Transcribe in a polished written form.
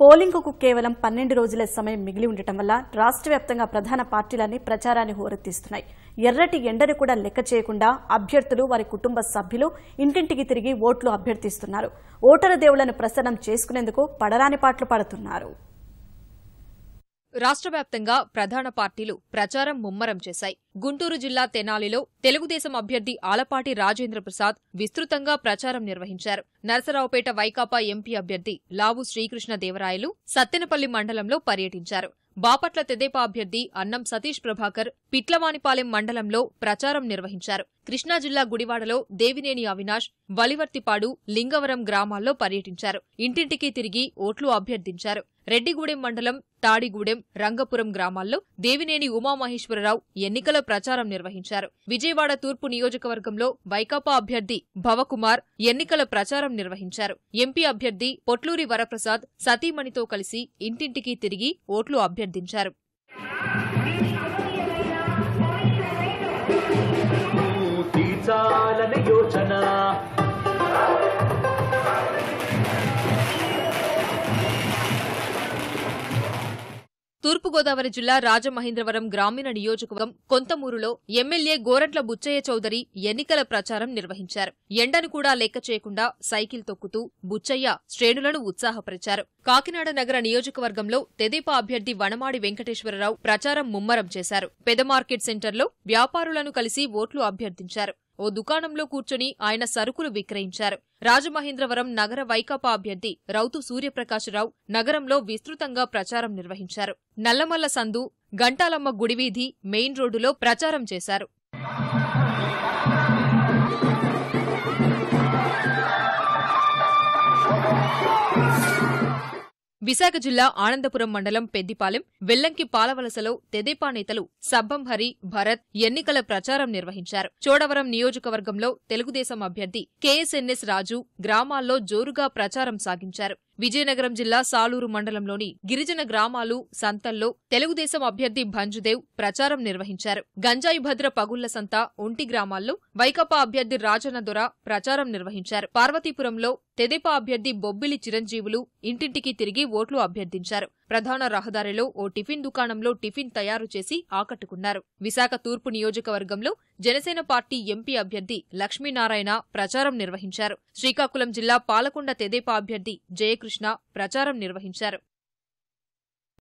పోలింగుకు కేవలం 12 రోజుల సమయం మిగిలి ఉండటం వల్ల రాష్ట్ర వ్యాప్తంగా ప్రధాన పార్టీలన్నీ ప్రచారాన్ని హోరెత్తిస్తున్నాయి. ఎర్రటి ఎండను కూడా లెక్క చేయకుండా అభ్యర్థులు వారి కుటుంబ సభ్యులు ఇంటింటికి తిరిగి ఓట్లు అభ్యర్థిస్తున్నారు. ఓటరు దేవుళ్లను ప్రసన్నం చేసుకునేందుకు పడరాని పాటలు పడుతున్నారు. రాష్ట్ర వ్యాప్తంగా ప్రధాన పార్టీలు ప్రచారం ముమ్మరం చేశాయి. గుంటూరు జిల్లా తెనాలిలో తెలుగుదేశం అభ్యర్థి ఆలపాటి రాజేంద్ర ప్రసాద్ విస్తృతంగా ప్రచారం నిర్వహించారు. నరసరావుపేట వైకాపా ఎంపీ అభ్యర్థి లావు శ్రీకృష్ణదేవరాయలు సత్తెనపల్లి మండలంలో పర్యటించారు. బాపట్ల తెదేపా అభ్యర్థి అన్నం సతీష్ ప్రభాకర్ పిట్లవానిపాలెం మండలంలో ప్రచారం నిర్వహించారు. కృష్ణా జిల్లా గుడివాడలో దేవినేని అవినాష్, వలివర్తిపాడు, లింగవరం గ్రామాల్లో పర్యటించారు. ఇంటింటికి తిరిగి ఓట్లు అభ్యర్థించారు. రెడ్డిగూడెం మండలం తాడిగూడెం, రంగపురం గ్రామాల్లో దేవినేని ఉమామహేశ్వరరావు ఎన్నికల ప్రచారం నిర్వహించారు. విజయవాడ తూర్పు నియోజకవర్గంలో వైకాపా అభ్యర్థి భవకుమార్ ఎన్నికల ప్రచారం నిర్వహించారు. ఎంపీ అభ్యర్థి పొట్లూరి వరప్రసాద్ సతీమణితో కలిసి ఇంటింటికి తిరిగి ఓట్లు అభ్యర్థించారు. తూర్పుగోదావరి జిల్లా రాజమహేంద్రవరం గ్రామీణ నియోజకవర్గం కొంతమూరులో ఎమ్మెల్యే గోరంట్ల బుచ్చయ్య చౌదరి ఎన్నికల ప్రచారం నిర్వహించారు. ఎండను కూడా లెక్క చేయకుండా సైకిల్ తొక్కుతూ బుచ్చయ్య శ్రేణులను ఉత్సాహపరిచారు. కాకినాడ నగర నియోజకవర్గంలో తెదేపా అభ్యర్థి వనమాడి వెంకటేశ్వరరావు ప్రచారం ముమ్మరం చేశారు. పెద మార్కెట్ సెంటర్లో వ్యాపారులను కలిసి ఓట్లు అభ్యర్థించారు. ఓ దుకాణంలో కూర్చొని ఆయన సరుకులు విక్రయించారు. రాజమహేంద్రవరం నగర వైకాపా అభ్యర్థి రౌతు సూర్యప్రకాశరావు నగరంలో విస్తృతంగా ప్రచారం నిర్వహించారు. నల్లమల్ల సందు, గంటాలమ్మ గుడివీధి, మెయిన్ రోడ్డులో ప్రచారం చేశారు. విశాఖ జిల్లా ఆనందపురం మండలం పెద్దిపాలెం, వెల్లంకి పాలవలసలో తెదేపా నేతలు సబ్బం హరి, భరత్ ఎన్నికల ప్రచారం నిర్వహించారు. చోడవరం నియోజకవర్గంలో తెలుగుదేశం అభ్యర్థి కేఎస్ఎన్ఎస్ రాజు గ్రామాల్లో జోరుగా ప్రచారం సాగించారు. విజయనగరం జిల్లా సాలూరు మండలంలోని గిరిజన గ్రామాలు, సంతల్లో తెలుగుదేశం అభ్యర్థి భంజుదేవ్ ప్రచారం నిర్వహించారు. గంజాయి భద్ర పగుళ్ల సంత, ఒంటి గ్రామాల్లో వైకాపా అభ్యర్థి రాజన్న దొర ప్రచారం నిర్వహించారు. పార్వతీపురంలో తెదేపా అభ్యర్థి బొబ్బిలి చిరంజీవులు ఇంటింటికి తిరిగి ఓట్లు అభ్యర్థించారు. ప్రధాన రహదారిలో ఓ టిఫిన్ దుకాణంలో టిఫిన్ తయారు చేసి ఆకట్టుకున్నారు. విశాఖ తూర్పు నియోజకవర్గంలో జనసేన పార్టీ ఎంపీ అభ్యర్థి లక్ష్మీనారాయణ ప్రచారం నిర్వహించారు. శ్రీకాకుళం జిల్లా పాలకొండ తెదేపా అభ్యర్థి జయకృష్ణ ప్రచారం నిర్వహించారు.